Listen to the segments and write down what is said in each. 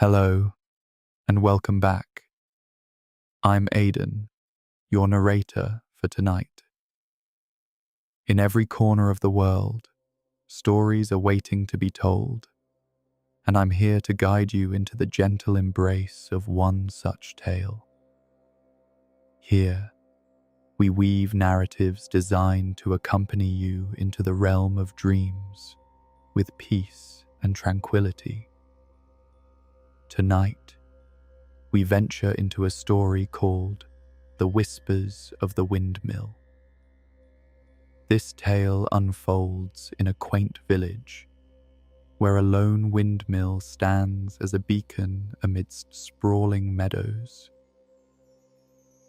Hello, and welcome back. I'm Aiden, your narrator for tonight. In every corner of the world, stories are waiting to be told, and I'm here to guide you into the gentle embrace of one such tale. Here, we weave narratives designed to accompany you into the realm of dreams with peace and tranquility. Tonight, we venture into a story called The Whispers of the Windmill. This tale unfolds in a quaint village where a lone windmill stands as a beacon amidst sprawling meadows.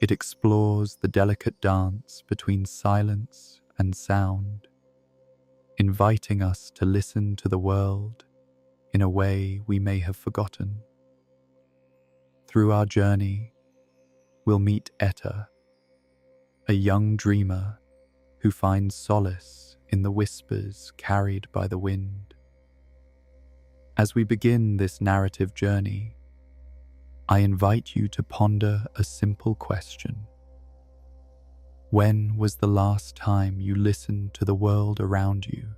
It explores the delicate dance between silence and sound, inviting us to listen to the world in a way we may have forgotten. Through our journey, we'll meet Etta, a young dreamer who finds solace in the whispers carried by the wind. As we begin this narrative journey, I invite you to ponder a simple question. When was the last time you listened to the world around you,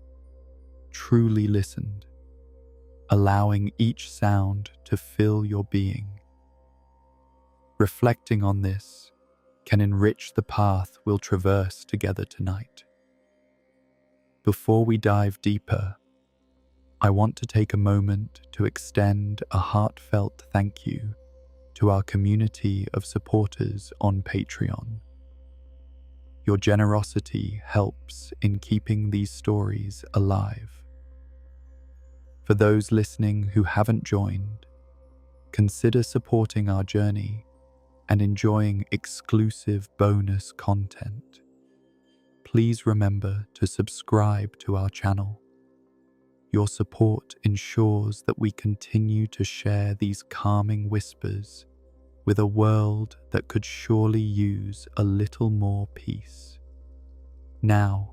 truly listened, allowing each sound to fill your being? Reflecting on this can enrich the path we'll traverse together tonight. Before we dive deeper, I want to take a moment to extend a heartfelt thank you to our community of supporters on Patreon. Your generosity helps in keeping these stories alive. For those listening who haven't joined, consider supporting our journey and enjoying exclusive bonus content. Please remember to subscribe to our channel. Your support ensures that we continue to share these calming whispers with a world that could surely use a little more peace. Now,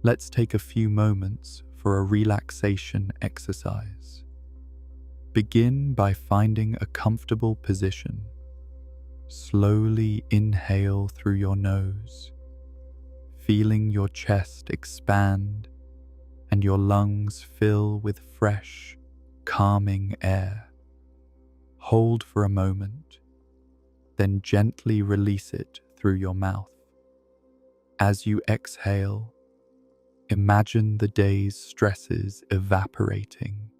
let's take a few moments for a relaxation exercise. Begin by finding a comfortable position. Slowly inhale through your nose, feeling your chest expand and your lungs fill with fresh, calming air. Hold for a moment, then gently release it through your mouth. As you exhale, imagine the day's stresses evaporating,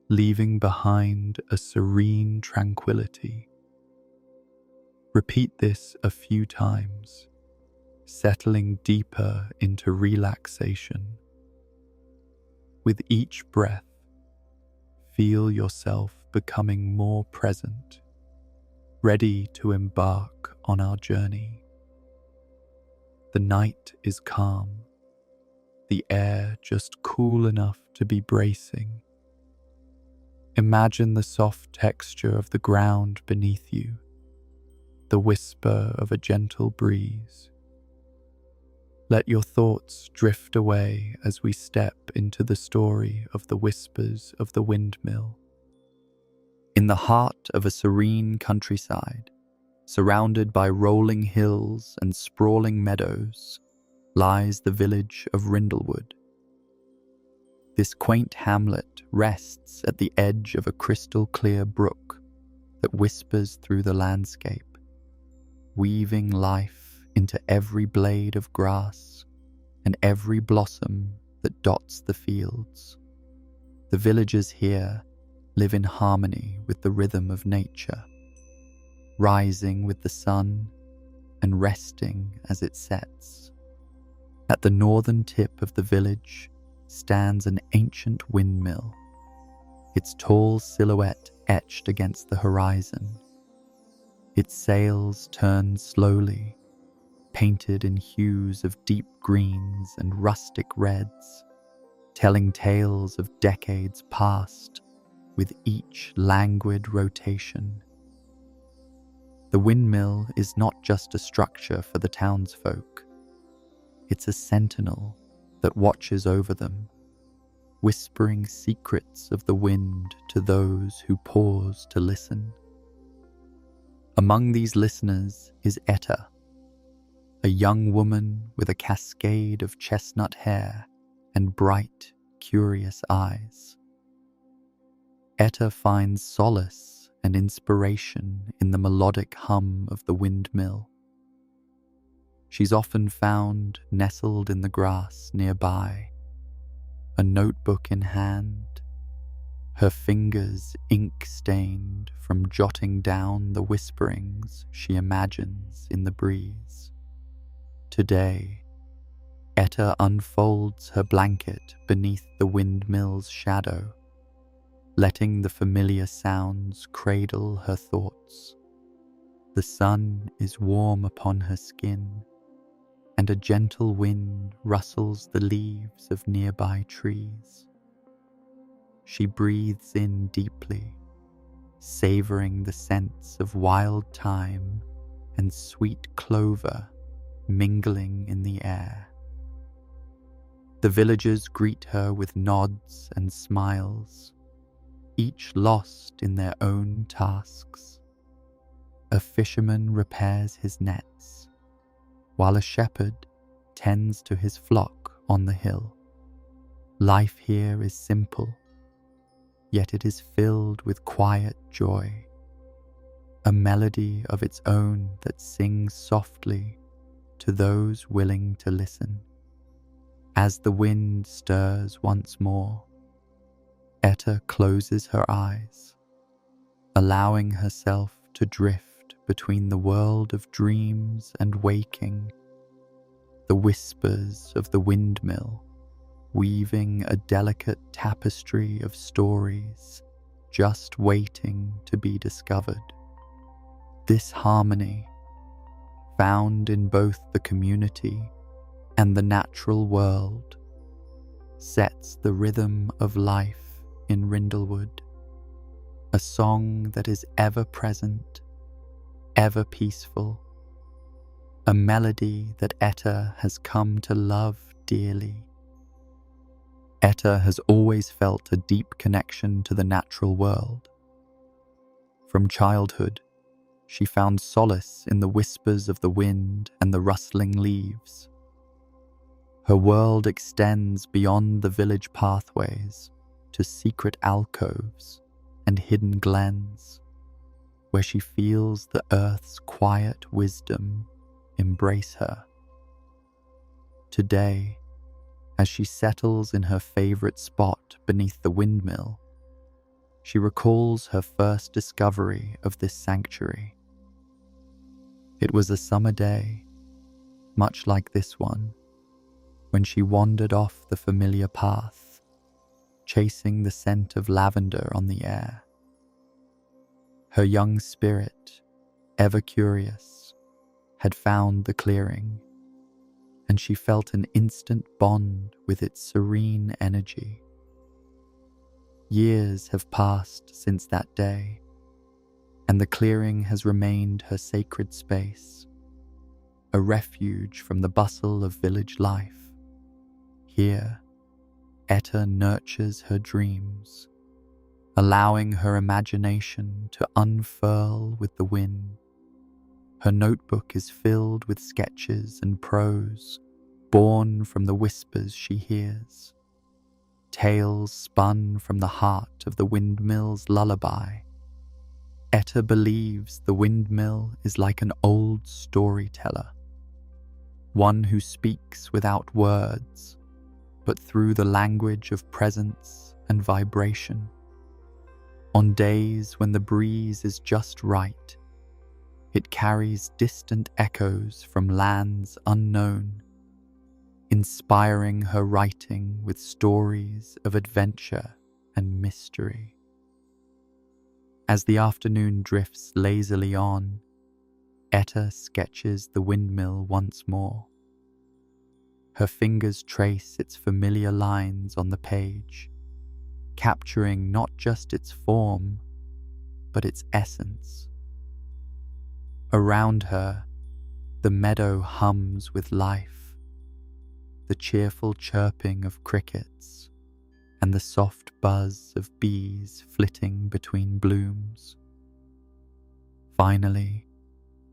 leaving behind a serene tranquility. Repeat this a few times, settling deeper into relaxation. With each breath, feel yourself becoming more present, ready to embark on our journey. The night is calm, the air just cool enough to be bracing. Imagine the soft texture of the ground beneath you, the whisper of a gentle breeze. Let your thoughts drift away as we step into the story of the whispers of the windmill. In the heart of a serene countryside, surrounded by rolling hills and sprawling meadows, lies the village of Rindlewood. This quaint hamlet rests at the edge of a crystal-clear brook that whispers through the landscape, weaving life into every blade of grass and every blossom that dots the fields. The villagers here live in harmony with the rhythm of nature, rising with the sun and resting as it sets. At the northern tip of the village stands an ancient windmill, its tall silhouette etched against the horizon. Its sails turn slowly, painted in hues of deep greens and rustic reds, telling tales of decades past with each languid rotation. The windmill is not just a structure for the townsfolk. It's a sentinel that watches over them, whispering secrets of the wind to those who pause to listen. Among these listeners is Etta, a young woman with a cascade of chestnut hair and bright, curious eyes. Etta finds solace and inspiration in the melodic hum of the windmill. She's often found nestled in the grass nearby, a notebook in hand, her fingers ink-stained from jotting down the whisperings she imagines in the breeze. Today, Etta unfolds her blanket beneath the windmill's shadow, letting the familiar sounds cradle her thoughts. The sun is warm upon her skin, and a gentle wind rustles the leaves of nearby trees. She breathes in deeply, savoring the scents of wild thyme and sweet clover mingling in the air. The villagers greet her with nods and smiles, each lost in their own tasks. A fisherman repairs his nets, while a shepherd tends to his flock on the hill. Life here is simple, yet it is filled with quiet joy, a melody of its own that sings softly to those willing to listen. As the wind stirs once more, Etta closes her eyes, allowing herself to drift between the world of dreams and waking, the whispers of the windmill weaving a delicate tapestry of stories just waiting to be discovered. This harmony, found in both the community and the natural world, sets the rhythm of life in Rindlewood, a song that is ever present, ever peaceful, a melody that Etta has come to love dearly. Etta has always felt a deep connection to the natural world. From childhood, she found solace in the whispers of the wind and the rustling leaves. Her world extends beyond the village pathways to secret alcoves and hidden glens, where she feels the earth's quiet wisdom embrace her. Today, as she settles in her favorite spot beneath the windmill, she recalls her first discovery of this sanctuary. It was a summer day, much like this one, when she wandered off the familiar path, chasing the scent of lavender on the air. Her young spirit, ever curious, had found the clearing, and she felt an instant bond with its serene energy. Years have passed since that day, and the clearing has remained her sacred space, a refuge from the bustle of village life. Here, Etta nurtures her dreams, allowing her imagination to unfurl with the wind. Her notebook is filled with sketches and prose, born from the whispers she hears, tales spun from the heart of the windmill's lullaby. Etta believes the windmill is like an old storyteller, one who speaks without words, but through the language of presence and vibration. On days when the breeze is just right, it carries distant echoes from lands unknown, inspiring her writing with stories of adventure and mystery. As the afternoon drifts lazily on, Etta sketches the windmill once more. Her fingers trace its familiar lines on the page, capturing not just its form, but its essence. Around her, the meadow hums with life, the cheerful chirping of crickets and the soft buzz of bees flitting between blooms. Finally,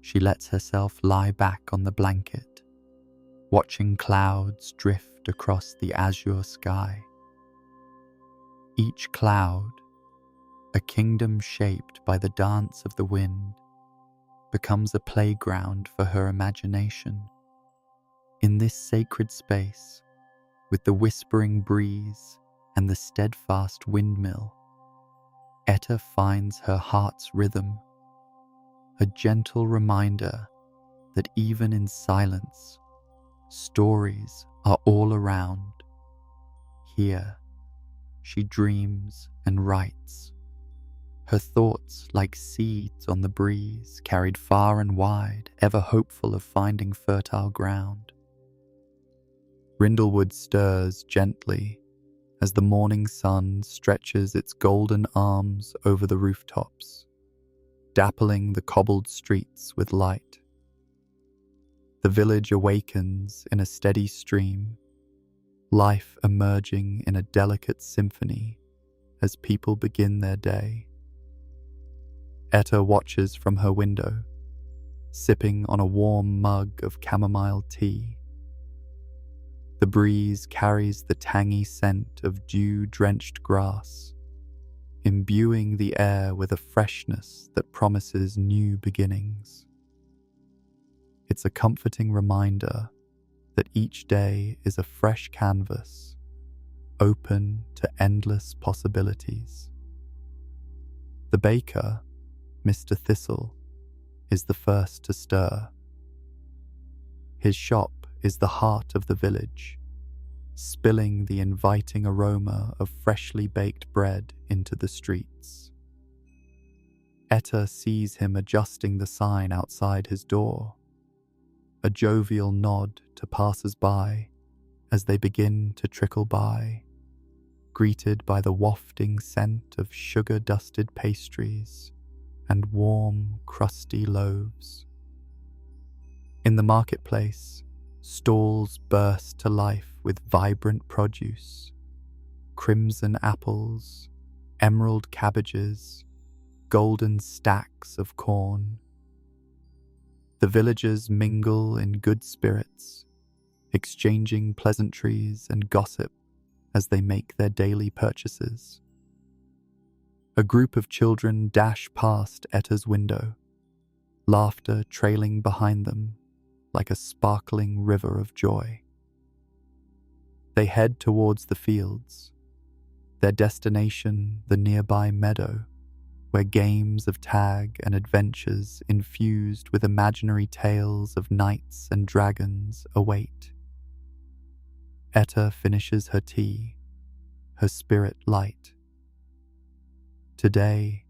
she lets herself lie back on the blanket, watching clouds drift across the azure sky. Each cloud, a kingdom shaped by the dance of the wind, becomes a playground for her imagination. In this sacred space, with the whispering breeze and the steadfast windmill, Etta finds her heart's rhythm, a gentle reminder that even in silence, stories are all around. Here, she dreams and writes, her thoughts like seeds on the breeze, carried far and wide, ever hopeful of finding fertile ground. Rindlewood stirs gently as the morning sun stretches its golden arms over the rooftops, dappling the cobbled streets with light. The village awakens in a steady stream, life emerging in a delicate symphony as people begin their day. Etta watches from her window, sipping on a warm mug of chamomile tea. The breeze carries the tangy scent of dew-drenched grass, imbuing the air with a freshness that promises new beginnings. It's a comforting reminder that each day is a fresh canvas, open to endless possibilities. The baker, Mr. Thistle, is the first to stir. His shop is the heart of the village, spilling the inviting aroma of freshly baked bread into the streets. Etta sees him adjusting the sign outside his door, a jovial nod to passers-by as they begin to trickle by, greeted by the wafting scent of sugar-dusted pastries and warm, crusty loaves. In the marketplace, stalls burst to life with vibrant produce, crimson apples, emerald cabbages, golden stacks of corn. The villagers mingle in good spirits, exchanging pleasantries and gossip as they make their daily purchases. A group of children dash past Etta's window, laughter trailing behind them like a sparkling river of joy. They head towards the fields, their destination the nearby meadow, where games of tag and adventures infused with imaginary tales of knights and dragons await. Etta finishes her tea, her spirit light. Today,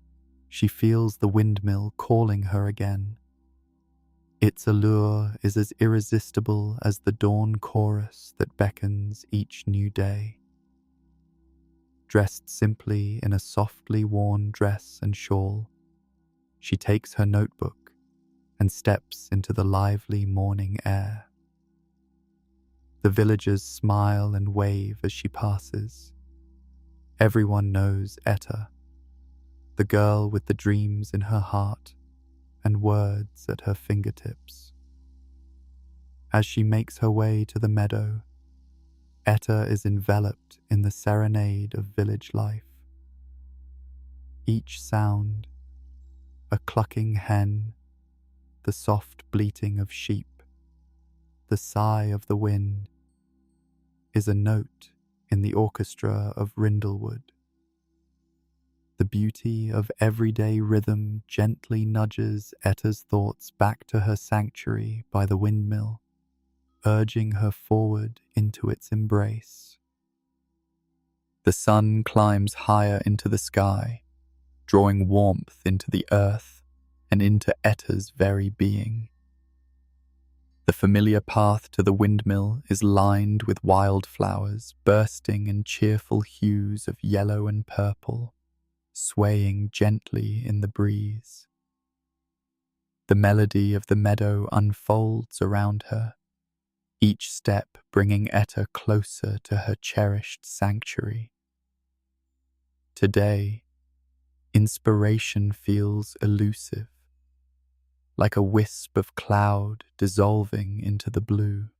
she feels the windmill calling her again. Its allure is as irresistible as the dawn chorus that beckons each new day. Dressed simply in a softly worn dress and shawl, she takes her notebook and steps into the lively morning air. The villagers smile and wave as she passes. Everyone knows Etta, the girl with the dreams in her heart and words at her fingertips. As she makes her way to the meadow, Etta is enveloped in the serenade of village life. Each sound, a clucking hen, the soft bleating of sheep, the sigh of the wind, is a note in the orchestra of Rindlewood. The beauty of everyday rhythm gently nudges Etta's thoughts back to her sanctuary by the windmill, urging her forward into its embrace. The sun climbs higher into the sky, drawing warmth into the earth and into Etta's very being. The familiar path to the windmill is lined with wildflowers bursting in cheerful hues of yellow and purple, swaying gently in the breeze. The melody of the meadow unfolds around her, each step bringing Etta closer to her cherished sanctuary. Today, inspiration feels elusive, like a wisp of cloud dissolving into the blue.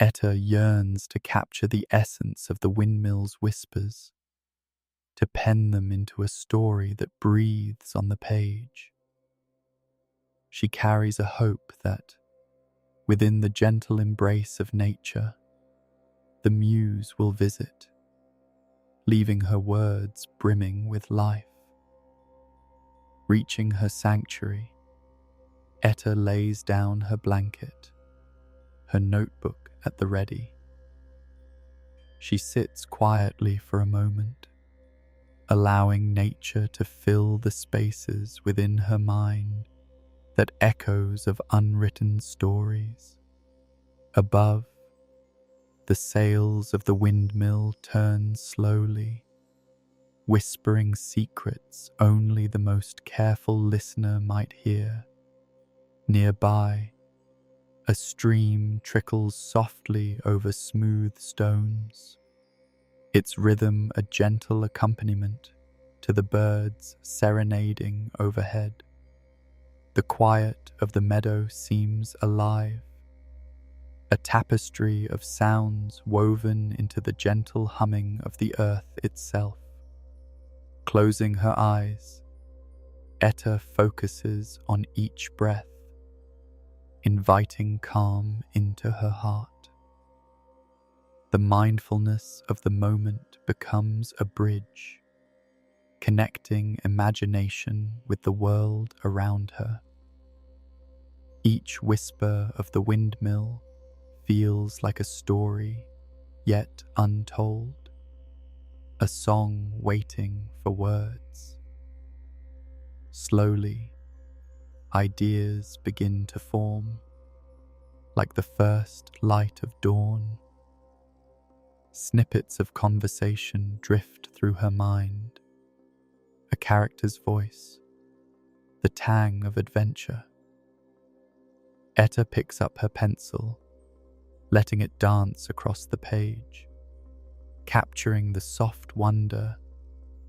Etta yearns to capture the essence of the windmill's whispers, to pen them into a story that breathes on the page. She carries a hope that, within the gentle embrace of nature, the muse will visit, leaving her words brimming with life. Reaching her sanctuary, Etta lays down her blanket, her notebook at the ready. She sits quietly for a moment, allowing nature to fill the spaces within her mind that echoes of unwritten stories. Above, the sails of the windmill turn slowly, whispering secrets only the most careful listener might hear. Nearby, a stream trickles softly over smooth stones, its rhythm a gentle accompaniment to the birds serenading overhead. The quiet of the meadow seems alive, a tapestry of sounds woven into the gentle humming of the earth itself. Closing her eyes, Etta focuses on each breath, inviting calm into her heart. The mindfulness of the moment becomes a bridge, connecting imagination with the world around her. Each whisper of the windmill feels like a story yet untold, a song waiting for words. Slowly, ideas begin to form, like the first light of dawn. Snippets of conversation drift through her mind, a character's voice, the tang of adventure. Etta picks up her pencil, letting it dance across the page, capturing the soft wonder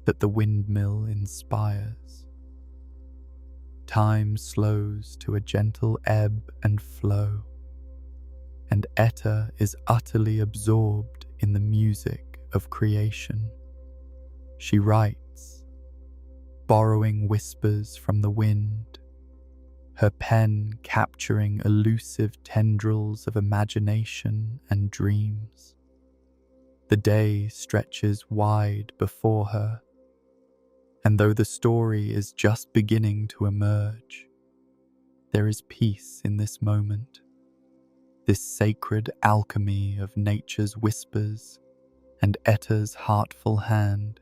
that the windmill inspires. Time slows to a gentle ebb and flow, and Etta is utterly absorbed in the music of creation. She writes, borrowing whispers from the wind, her pen capturing elusive tendrils of imagination and dreams. The day stretches wide before her, and though the story is just beginning to emerge, there is peace in this moment, this sacred alchemy of nature's whispers and Etta's heartful hand,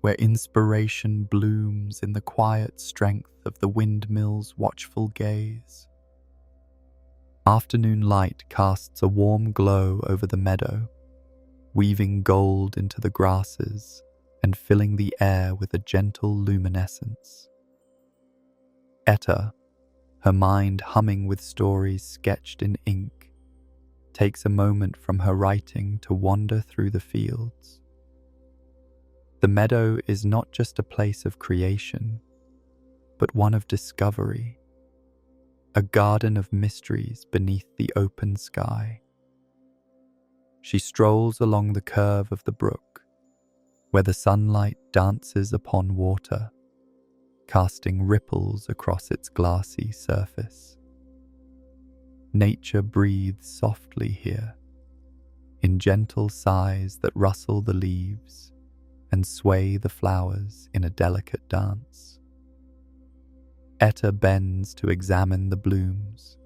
where inspiration blooms in the quiet strength of the windmill's watchful gaze. Afternoon light casts a warm glow over the meadow, weaving gold into the grasses and filling the air with a gentle luminescence. Etta, her mind humming with stories sketched in ink, takes a moment from her writing to wander through the fields. The meadow is not just a place of creation, but one of discovery, a garden of mysteries beneath the open sky. She strolls along the curve of the brook, where the sunlight dances upon water, casting ripples across its glassy surface. Nature breathes softly here, in gentle sighs that rustle the leaves and sway the flowers in a delicate dance. Etta bends to examine the blooms,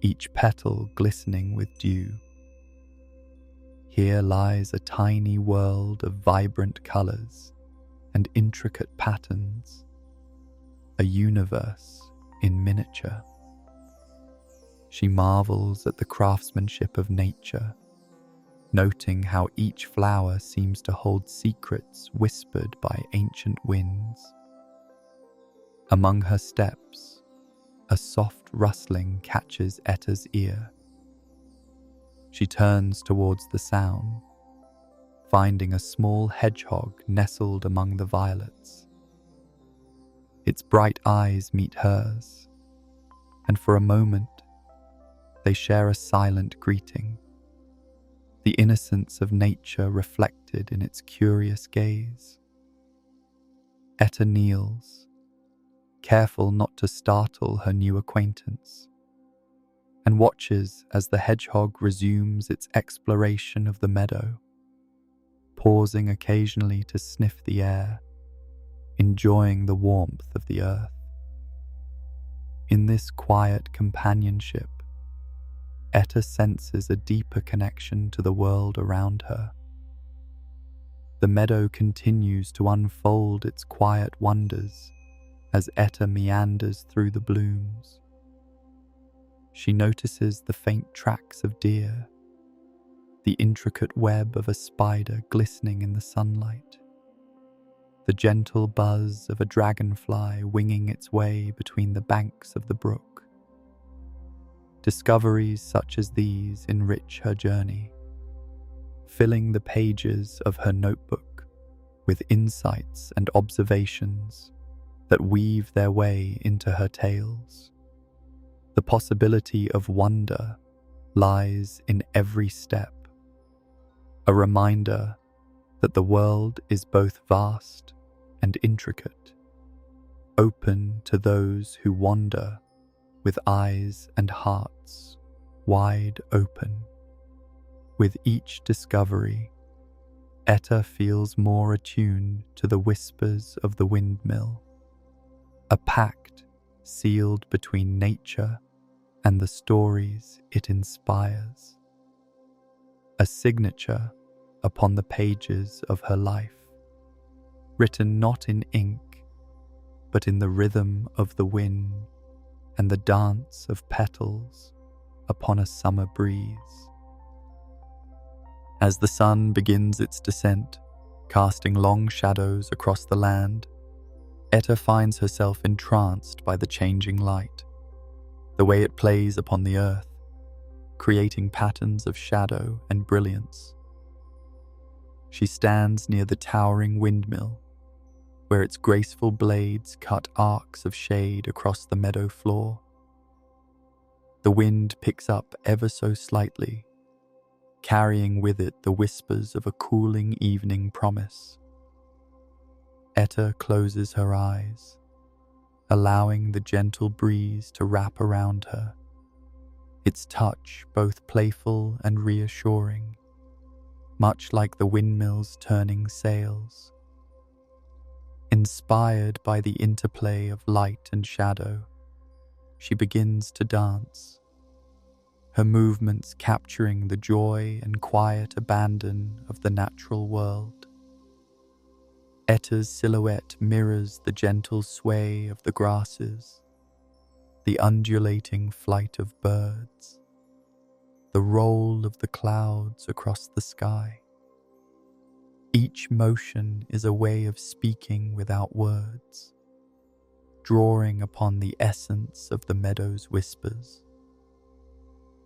each petal glistening with dew. Here lies a tiny world of vibrant colors and intricate patterns, a universe in miniature. She marvels at the craftsmanship of nature, noting how each flower seems to hold secrets whispered by ancient winds. Among her steps, a soft rustling catches Etta's ear. She turns towards the sound, finding a small hedgehog nestled among the violets. Its bright eyes meet hers, and for a moment they share a silent greeting, the innocence of nature reflected in its curious gaze. Etta kneels, careful not to startle her new acquaintance, and watches as the hedgehog resumes its exploration of the meadow, pausing occasionally to sniff the air, enjoying the warmth of the earth. In this quiet companionship, Etta senses a deeper connection to the world around her. The meadow continues to unfold its quiet wonders as Etta meanders through the blooms. She notices the faint tracks of deer, the intricate web of a spider glistening in the sunlight, the gentle buzz of a dragonfly winging its way between the banks of the brook. Discoveries such as these enrich her journey, filling the pages of her notebook with insights and observations that weave their way into her tales. The possibility of wonder lies in every step, a reminder that the world is both vast and intricate, open to those who wander with eyes and hearts wide open. With each discovery, Etta feels more attuned to the whispers of the windmill, a pact sealed between nature and the stories it inspires, a signature upon the pages of her life, written not in ink, but in the rhythm of the wind and the dance of petals upon a summer breeze. As the sun begins its descent, casting long shadows across the land, Etta finds herself entranced by the changing light, the way it plays upon the earth, creating patterns of shadow and brilliance. She stands near the towering windmill, where its graceful blades cut arcs of shade across the meadow floor. The wind picks up ever so slightly, carrying with it the whispers of a cooling evening promise. Etta closes her eyes, allowing the gentle breeze to wrap around her, its touch both playful and reassuring, much like the windmill's turning sails. Inspired by the interplay of light and shadow, she begins to dance, her movements capturing the joy and quiet abandon of the natural world. Etta's silhouette mirrors the gentle sway of the grasses, the undulating flight of birds, the roll of the clouds across the sky. Each motion is a way of speaking without words, drawing upon the essence of the meadow's whispers.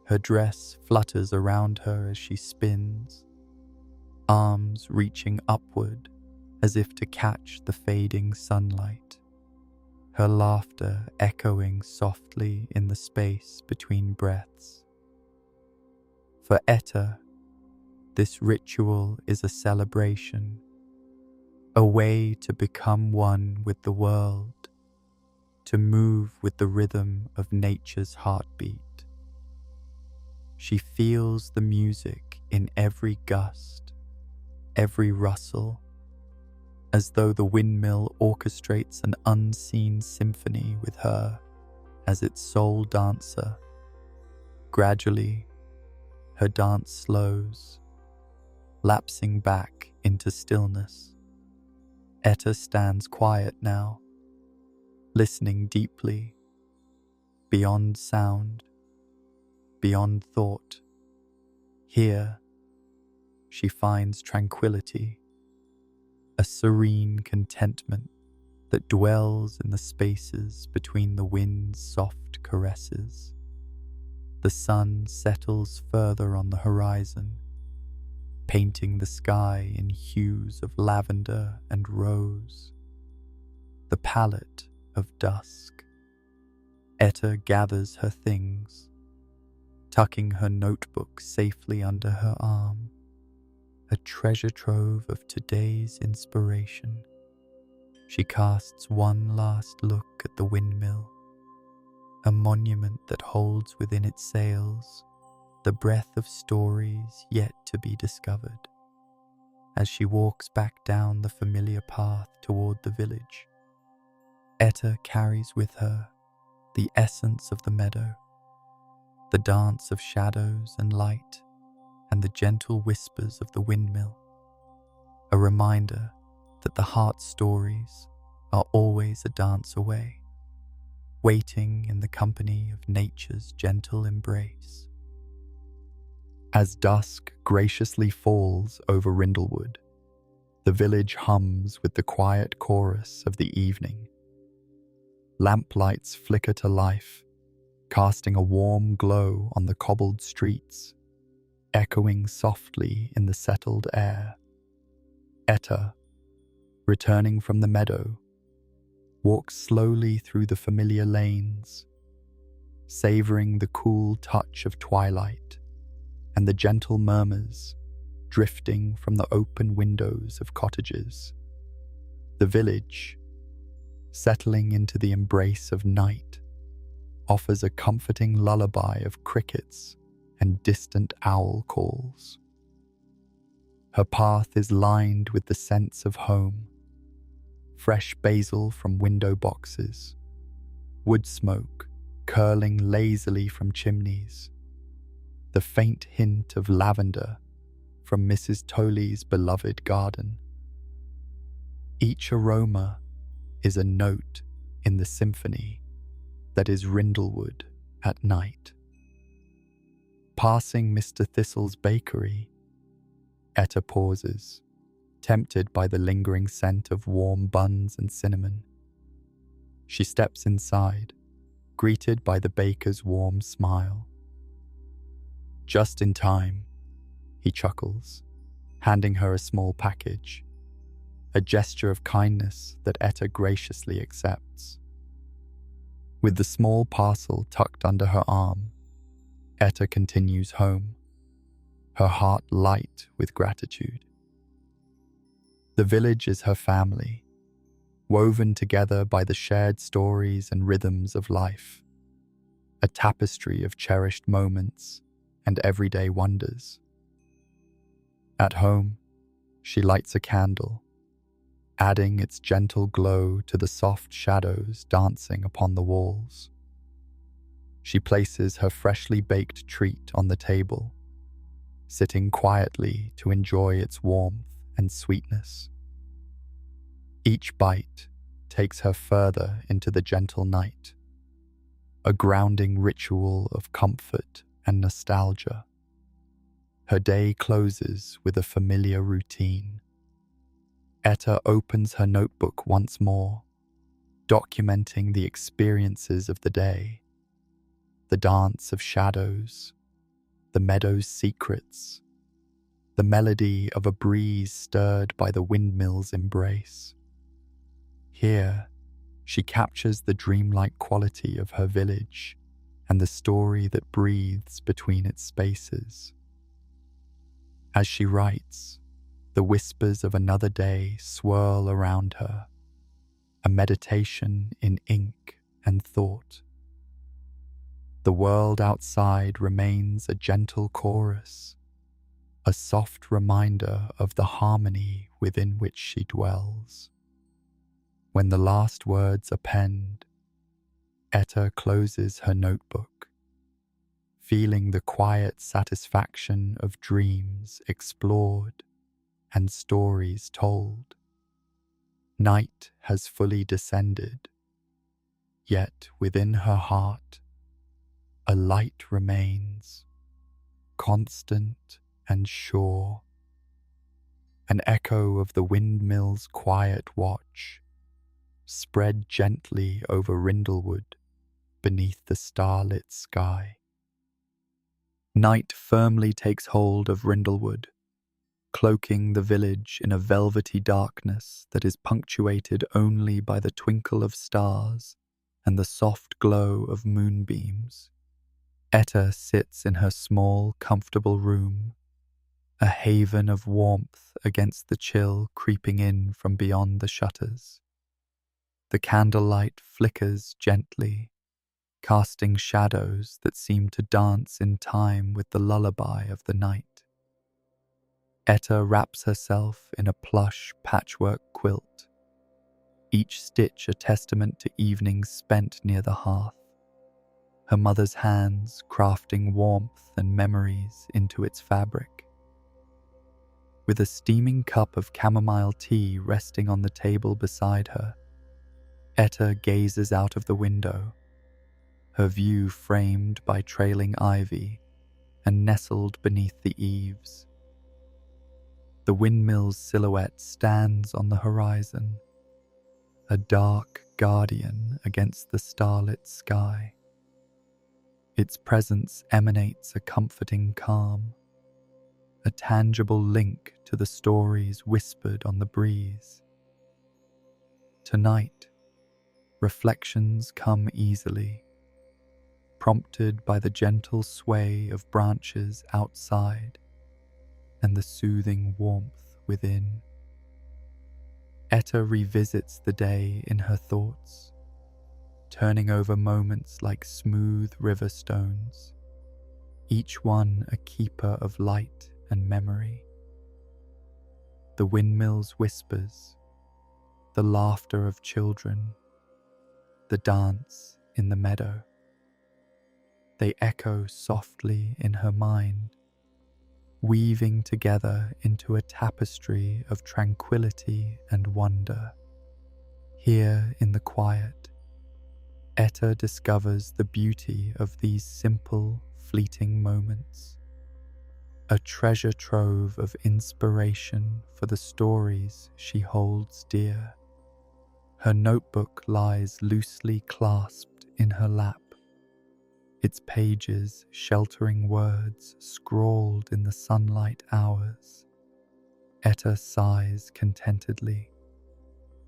Her dress flutters around her as she spins, arms reaching upward as if to catch the fading sunlight, her laughter echoing softly in the space between breaths. For Etta, this ritual is a celebration, a way to become one with the world, to move with the rhythm of nature's heartbeat. She feels the music in every gust, every rustle, as though the windmill orchestrates an unseen symphony with her as its sole dancer. Gradually, her dance slows, lapsing back into stillness. Etta stands quiet now, listening deeply, beyond sound, beyond thought. Here, she finds tranquility, a serene contentment that dwells in the spaces between the wind's soft caresses. The sun settles further on the horizon, painting the sky in hues of lavender and rose, the palette of dusk. Etta gathers her things, tucking her notebook safely under her arm, a treasure trove of today's inspiration. She casts one last look at the windmill, a monument that holds within its sails the breath of stories yet to be discovered. As she walks back down the familiar path toward the village, Etta carries with her the essence of the meadow, the dance of shadows and light, and the gentle whispers of the windmill, a reminder that the heart's stories are always a dance away, waiting in the company of nature's gentle embrace. As dusk graciously falls over Rindlewood, the village hums with the quiet chorus of the evening. Lamplights flicker to life, casting a warm glow on the cobbled streets, echoing softly in the settled air. Etta, returning from the meadow, walks slowly through the familiar lanes, savoring the cool touch of twilight and the gentle murmurs drifting from the open windows of cottages. The village, settling into the embrace of night, offers a comforting lullaby of crickets and distant owl calls. Her path is lined with the scents of home, fresh basil from window boxes, wood smoke curling lazily from chimneys, the faint hint of lavender from Mrs. Toley's beloved garden. Each aroma is a note in the symphony that is Rindlewood at night. Passing Mr. Thistle's bakery, Etta pauses, tempted by the lingering scent of warm buns and cinnamon. She steps inside, greeted by the baker's warm smile. "Just in time," he chuckles, handing her a small package, a gesture of kindness that Etta graciously accepts. With the small parcel tucked under her arm, Etta continues home, her heart light with gratitude. The village is her family, woven together by the shared stories and rhythms of life, a tapestry of cherished moments and everyday wonders. At home, she lights a candle, adding its gentle glow to the soft shadows dancing upon the walls. She places her freshly baked treat on the table, sitting quietly to enjoy its warmth and sweetness. Each bite takes her further into the gentle night, a grounding ritual of comfort and nostalgia. Her day closes with a familiar routine. Etta opens her notebook once more, documenting the experiences of the day, the dance of shadows, the meadow's secrets, the melody of a breeze stirred by the windmill's embrace. Here, she captures the dreamlike quality of her village and the story that breathes between its spaces. As she writes, the whispers of another day swirl around her, a meditation in ink and thought. The world outside remains a gentle chorus, a soft reminder of the harmony within which she dwells. When the last words are penned, Etta closes her notebook, feeling the quiet satisfaction of dreams explored and stories told. Night has fully descended, yet within her heart, a light remains, constant and sure, an echo of the windmill's quiet watch, spread gently over Rindlewood beneath the starlit sky. Night firmly takes hold of Rindlewood, cloaking the village in a velvety darkness that is punctuated only by the twinkle of stars and the soft glow of moonbeams. Etta sits in her small, comfortable room, a haven of warmth against the chill creeping in from beyond the shutters. The candlelight flickers gently, casting shadows that seem to dance in time with the lullaby of the night. Etta wraps herself in a plush patchwork quilt, each stitch a testament to evenings spent near the hearth, her mother's hands crafting warmth and memories into its fabric. With a steaming cup of chamomile tea resting on the table beside her, Etta gazes out of the window, her view framed by trailing ivy and nestled beneath the eaves. The windmill's silhouette stands on the horizon, a dark guardian against the starlit sky. Its presence emanates a comforting calm, a tangible link to the stories whispered on the breeze. Tonight, reflections come easily, prompted by the gentle sway of branches outside and the soothing warmth within. Etta revisits the day in her thoughts, turning over moments like smooth river stones, each one a keeper of light and memory. The windmill's whispers, the laughter of children, the dance in the meadow. They echo softly in her mind, weaving together into a tapestry of tranquility and wonder. Here in the quiet, Etta discovers the beauty of these simple, fleeting moments, a treasure trove of inspiration for the stories she holds dear. Her notebook lies loosely clasped in her lap, its pages sheltering words scrawled in the sunlight hours. Etta sighs contentedly,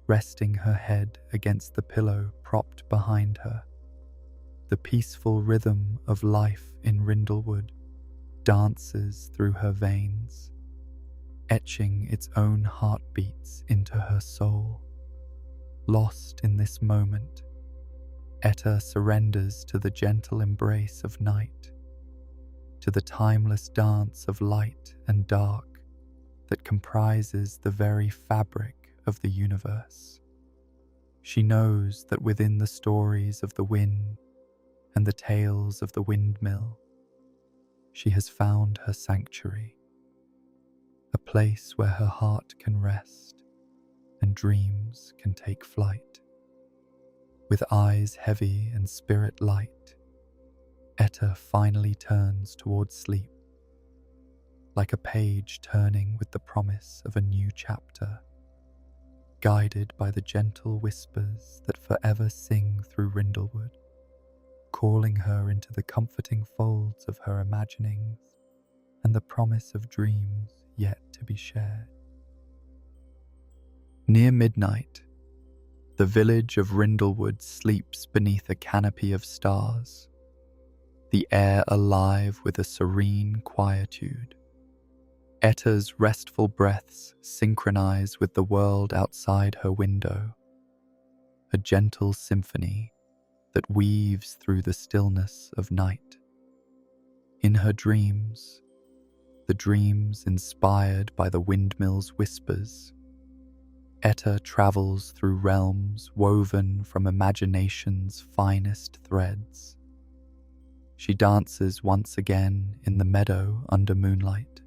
resting her head against the pillow propped behind her. The peaceful rhythm of life in Rindlewood dances through her veins, etching its own heartbeats into her soul. Lost in this moment, Etta surrenders to the gentle embrace of night, to the timeless dance of light and dark that comprises the very fabric of the universe. She knows that within the stories of the wind and the tales of the windmill, she has found her sanctuary, a place where her heart can rest and dreams can take flight. With eyes heavy and spirit light, Etta finally turns towards sleep, like a page turning with the promise of a new chapter, guided by the gentle whispers that forever sing through Rindlewood, calling her into the comforting folds of her imaginings and the promise of dreams yet to be shared. Near midnight, the village of Rindlewood sleeps beneath a canopy of stars, the air alive with a serene quietude. Etta's restful breaths synchronize with the world outside her window, a gentle symphony that weaves through the stillness of night. In her dreams, the dreams inspired by the windmill's whispers, Etta travels through realms woven from imagination's finest threads. She dances once again in the meadow under moonlight,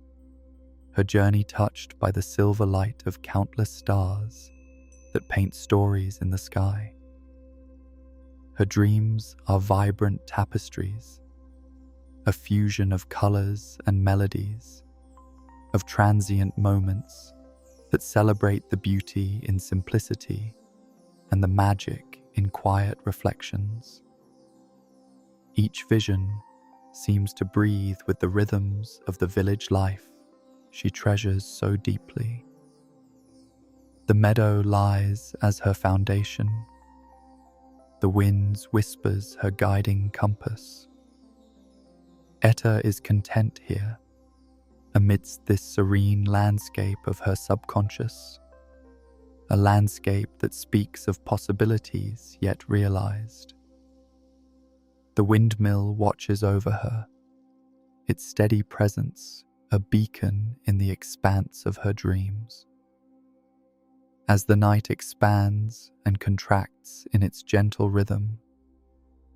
her journey touched by the silver light of countless stars that paint stories in the sky. Her dreams are vibrant tapestries, a fusion of colors and melodies, of transient moments that celebrate the beauty in simplicity and the magic in quiet reflections. Each vision seems to breathe with the rhythms of the village life, she treasures so deeply. The meadow lies as her foundation. The wind's whispers her guiding compass. Etta is content here, amidst this serene landscape of her subconscious, a landscape that speaks of possibilities yet realized. The windmill watches over her, its steady presence a beacon in the expanse of her dreams. As the night expands and contracts in its gentle rhythm,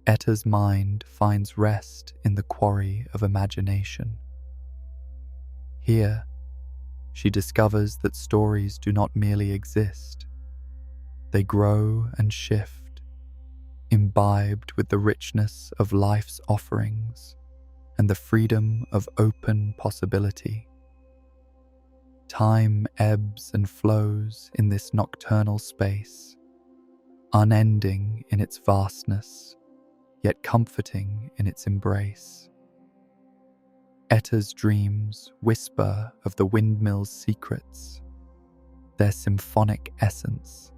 Etta's mind finds rest in the quarry of imagination. Here, she discovers that stories do not merely exist. They grow and shift, imbibed with the richness of life's offerings and the freedom of open possibility. Time ebbs and flows in this nocturnal space, unending in its vastness, yet comforting in its embrace. Etta's dreams whisper of the windmill's secrets, their symphonic essence,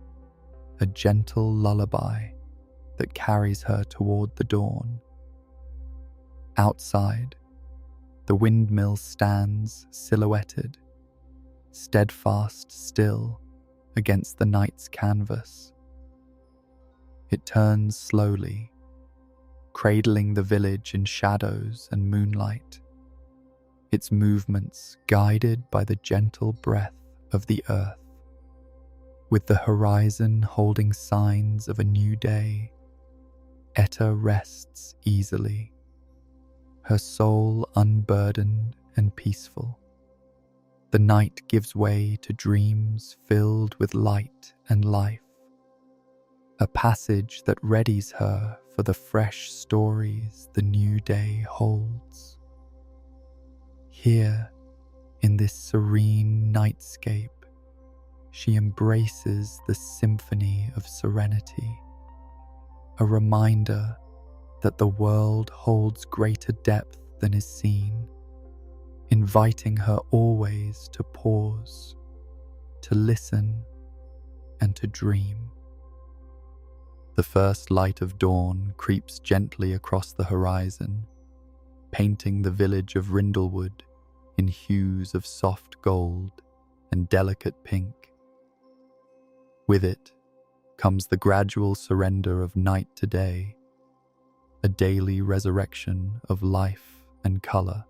a gentle lullaby that carries her toward the dawn. Outside, the windmill stands silhouetted, steadfast still against the night's canvas. It turns slowly, cradling the village in shadows and moonlight, its movements guided by the gentle breath of the earth. With the horizon holding signs of a new day, Etta rests easily, her soul unburdened and peaceful. The night gives way to dreams filled with light and life, a passage that readies her for the fresh stories the new day holds. Here, in this serene nightscape, she embraces the symphony of serenity, a reminder that the world holds greater depth than is seen, inviting her always to pause, to listen, and to dream. The first light of dawn creeps gently across the horizon, painting the village of Rindlewood in hues of soft gold and delicate pink. With it comes the gradual surrender of night to day, a daily resurrection of life and color.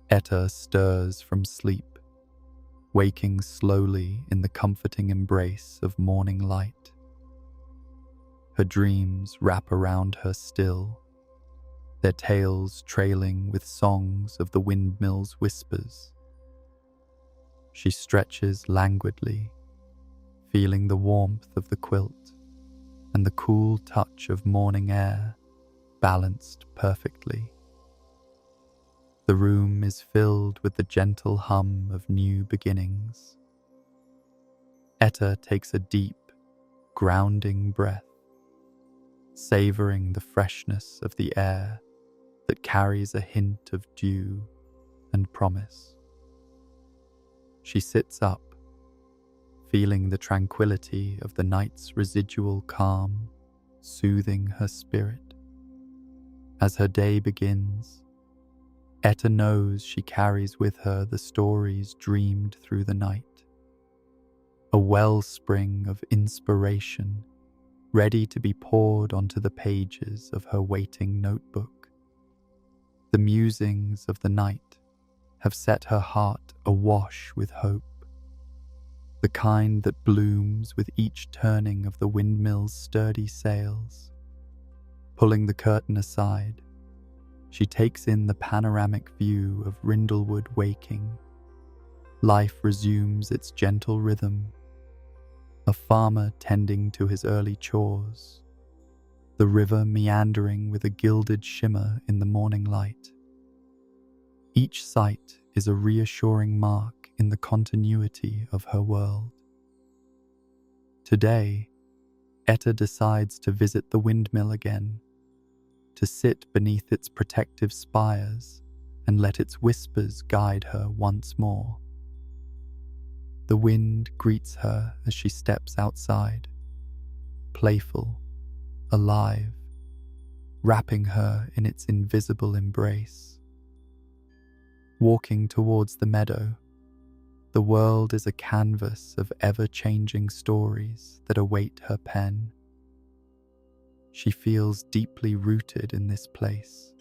Etta stirs from sleep, waking slowly in the comforting embrace of morning light. Her dreams wrap around her still, their tails trailing with songs of the windmill's whispers. She stretches languidly, feeling the warmth of the quilt and the cool touch of morning air balanced perfectly. The room is filled with the gentle hum of new beginnings. Etta takes a deep, grounding breath, savoring the freshness of the air that carries a hint of dew and promise. She sits up, feeling the tranquility of the night's residual calm soothing her spirit. As her day begins, Etta knows she carries with her the stories dreamed through the night, a wellspring of inspiration ready to be poured onto the pages of her waiting notebook. The musings of the night have set her heart awash with hope, the kind that blooms with each turning of the windmill's sturdy sails. Pulling the curtain aside, she takes in the panoramic view of Rindlewood waking. Life resumes its gentle rhythm, a farmer tending to his early chores, the river meandering with a gilded shimmer in the morning light. Each sight is a reassuring mark in the continuity of her world. Today, Etta decides to visit the windmill again, to sit beneath its protective spires and let its whispers guide her once more. The wind greets her as she steps outside, playful, alive, wrapping her in its invisible embrace. Walking towards the meadow, the world is a canvas of ever-changing stories that await her pen. She feels deeply rooted in this place,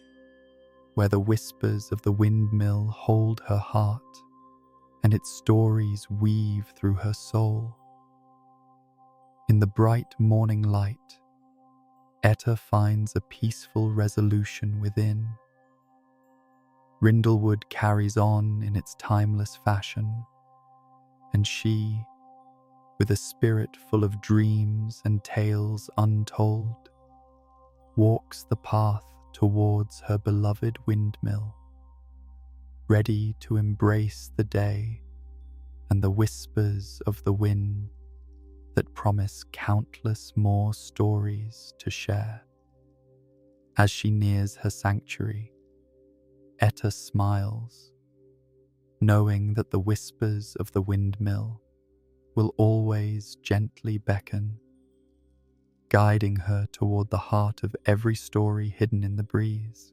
where the whispers of the windmill hold her heart and its stories weave through her soul. In the bright morning light, Etta finds a peaceful resolution within. Rindlewood carries on in its timeless fashion, and she, with a spirit full of dreams and tales untold, walks the path towards her beloved windmill, ready to embrace the day and the whispers of the wind that promise countless more stories to share. As she nears her sanctuary, Etta smiles, knowing that the whispers of the windmill will always gently beckon, guiding her toward the heart of every story hidden in the breeze.